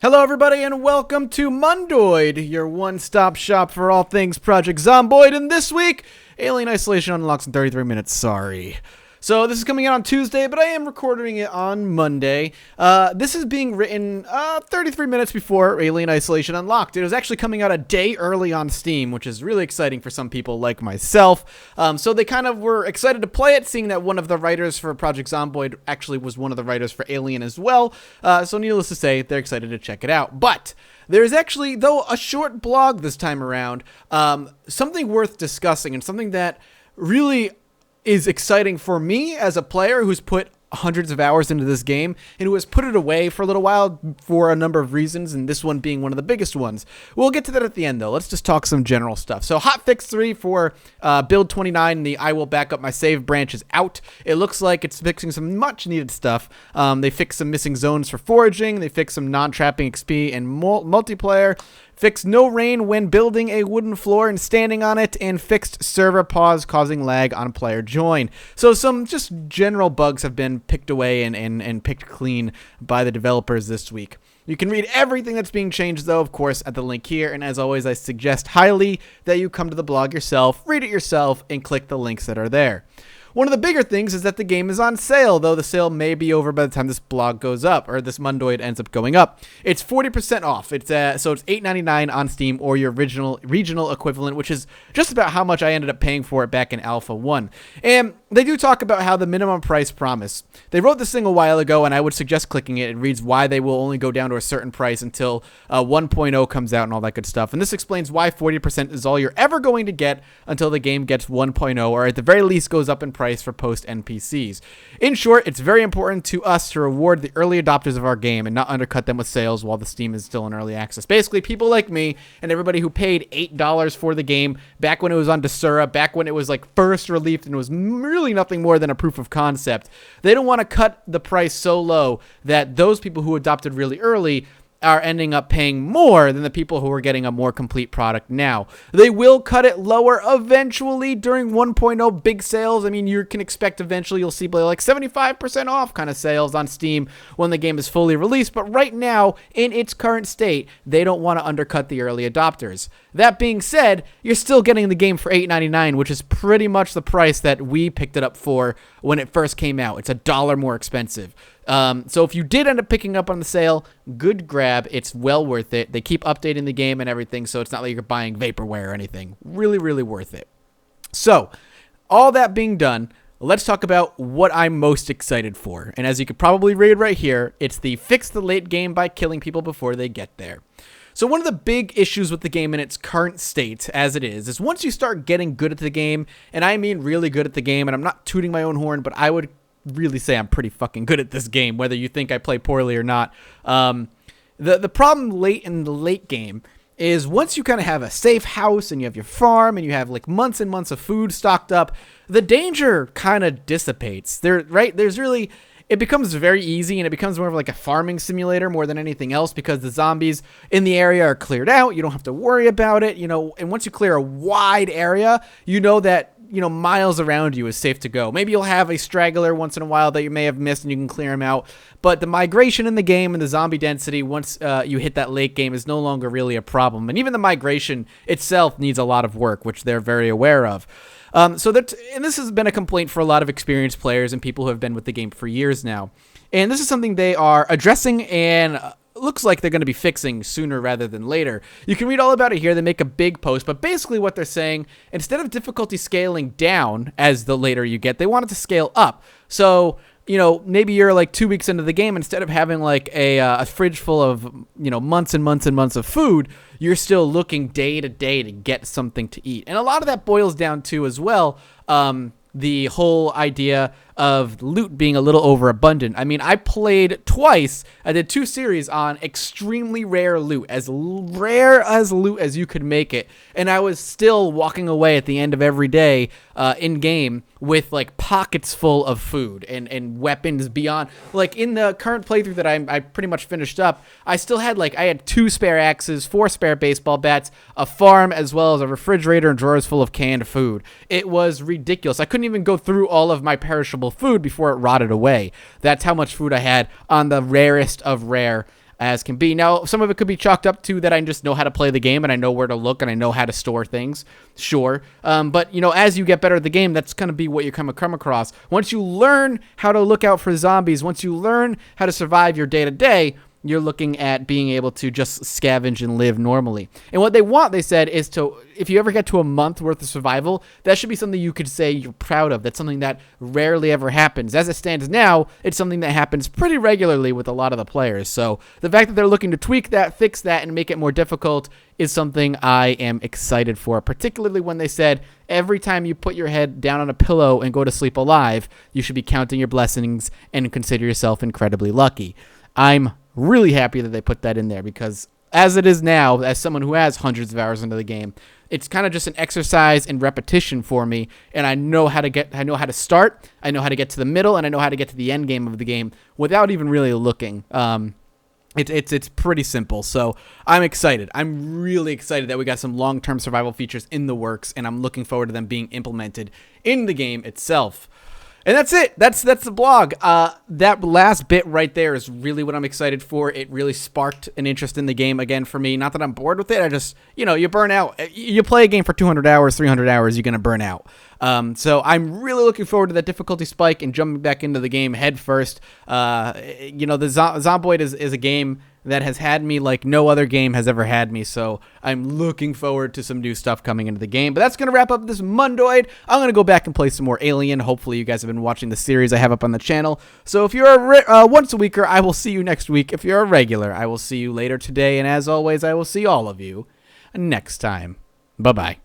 Hello, everybody, and welcome to Mondoid, your one-stop shop for all things Project Zomboid. And this week, Alien Isolation unlocks in 33 minutes. Sorry. So this is coming out on Tuesday, but I am recording it on Monday. This is being written 33 minutes before Alien Isolation Unlocked. It was actually coming out a day early on Steam, which is really exciting for some people like myself. So they kind of were excited to play it, seeing that one of the writers for Project Zomboid actually was one of the writers for Alien as well. So needless to say, they're excited to check it out. But there's actually, though, a short blog this time around, something worth discussing and something that really is exciting for me as a player who's put hundreds of hours into this game and who has put it away for a little while for a number of reasons, and this one being one of the biggest ones. We'll get to that at the end, though. Let's just talk some general stuff. So hotfix 3 for build 29, the I will back up my save branch is out. It looks like it's fixing some much needed stuff. They fixed some missing zones for foraging. They fixed some non-trapping XP and multiplayer. Fixed no rain when building a wooden floor and standing on it, and fixed server pause causing lag on player join. So some just general bugs have been picked away and picked clean by the developers this week. You can read everything that's being changed, though, of course, at the link here. And as always, I suggest highly that you come to the blog yourself, read it yourself, and click the links that are there. One of the bigger things is that the game is on sale, though the sale may be over by the time this blog goes up, or this Mondoid ends up going up. It's 40% off. It's so it's $8.99 on Steam, or your regional equivalent, which is just about how much I ended up paying for it back in Alpha 1. And they do talk about how the minimum price promise. They wrote this thing a while ago, and I would suggest clicking it. It reads why they will only go down to a certain price until 1.0 comes out and all that good stuff. And this explains why 40% is all you're ever going to get until the game gets 1.0, or at the very least goes up in price for post NPCs. In short, it's very important to us to reward the early adopters of our game and not undercut them with sales while the Steam is still in early access. Basically, people like me and everybody who paid $8 for the game back when it was on Desura, back when it was like first released and it was really nothing more than a proof of concept. They don't want to cut the price so low that those people who adopted really early are ending up paying more than the people who are getting a more complete product now. They will cut it lower eventually during 1.0 big sales. I mean, you can expect eventually you'll see like 75% off kind of sales on Steam when the game is fully released. But right now, in its current state, they don't want to undercut the early adopters. That being said, you're still getting the game for $8.99, which is pretty much the price that we picked it up for when it first came out. It's $1 more expensive. So if you did end up picking up on the sale, good grab. It's well worth it. They keep updating the game and everything, so it's not like you're buying vaporware or anything. Really, really worth it. So, all that being done, let's talk about what I'm most excited for. And as you could probably read right here, it's the fix the late game by killing people before they get there. So one of the big issues with the game in its current state, as it is once you start getting good at the game, and I mean really good at the game, and I'm not tooting my own horn, but I would really say I'm pretty fucking good at this game, whether you think I play poorly or not. The problem late in the late game is once you kind of have a safe house and you have your farm and you have like months and months of food stocked up, the danger kind of dissipates. It becomes very easy, and it becomes more of like a farming simulator more than anything else, because the zombies in the area are cleared out. You don't have to worry about it, and once you clear a wide area, you know that miles around you is safe to go. Maybe you'll have a straggler once in a while that you may have missed and you can clear them out. But the migration in the game and the zombie density, once you hit that late game, is no longer really a problem. And even the migration itself needs a lot of work, which they're very aware of. And this has been a complaint for a lot of experienced players and people who have been with the game for years now. And this is something they are addressing and looks like they're going to be fixing sooner rather than later. You can read all about it here. They make a big post, but basically what they're saying, instead of difficulty scaling down as the later you get, they want it to scale up. So, maybe you're like 2 weeks into the game, instead of having like a fridge full of, months and months and months of food, you're still looking day to day to get something to eat. And a lot of that boils down to as well, the whole idea of loot being a little overabundant. I mean, I played twice. I did 2 series on extremely rare loot, as rare as loot as you could make it. And I was still walking away at the end of every day in game with like pockets full of food and weapons beyond. Like in the current playthrough that I pretty much finished up, I still had I had 2 spare axes, 4 spare baseball bats, a farm, as well as a refrigerator and drawers full of canned food. It was ridiculous. I couldn't even go through all of my perishable food before it rotted away. That's how much food I had on the rarest of rare as can be. Now, some of it could be chalked up to that I just know how to play the game and I know where to look and I know how to store things. Sure. But, as you get better at the game, that's going to be what you come across. Once you learn how to look out for zombies, once you learn how to survive your day-to-day, you're looking at being able to just scavenge and live normally. And what they want, they said, is to, if you ever get to a month worth of survival, that should be something you could say you're proud of. That's something that rarely ever happens. As it stands now, it's something that happens pretty regularly with a lot of the players. So the fact that they're looking to tweak that, fix that, and make it more difficult is something I am excited for, particularly when they said every time you put your head down on a pillow and go to sleep alive, you should be counting your blessings and consider yourself incredibly lucky. I'm really happy that they put that in there, because as it is now, as someone who has hundreds of hours into the game, it's kind of just an exercise in repetition for me, and I know how to start, I know how to get to the middle, and I know how to get to the end game of the game without even really looking. It's pretty simple, so I'm excited. I'm really excited that we got some long-term survival features in the works, and I'm looking forward to them being implemented in the game itself. And that's it. That's the blog. That last bit right there is really what I'm excited for. It really sparked an interest in the game again for me. Not that I'm bored with it. I just, you burn out. You play a game for 200 hours, 300 hours, you're going to burn out. So I'm really looking forward to that difficulty spike and jumping back into the game head first. The Zomboid is a game that has had me like no other game has ever had me, so I'm looking forward to some new stuff coming into the game. But that's going to wrap up this Mondoid. I'm going to go back and play some more Alien. Hopefully you guys have been watching the series I have up on the channel. So if you're a once-a-weeker, I will see you next week. If you're a regular, I will see you later today. And as always, I will see all of you next time. Bye-bye.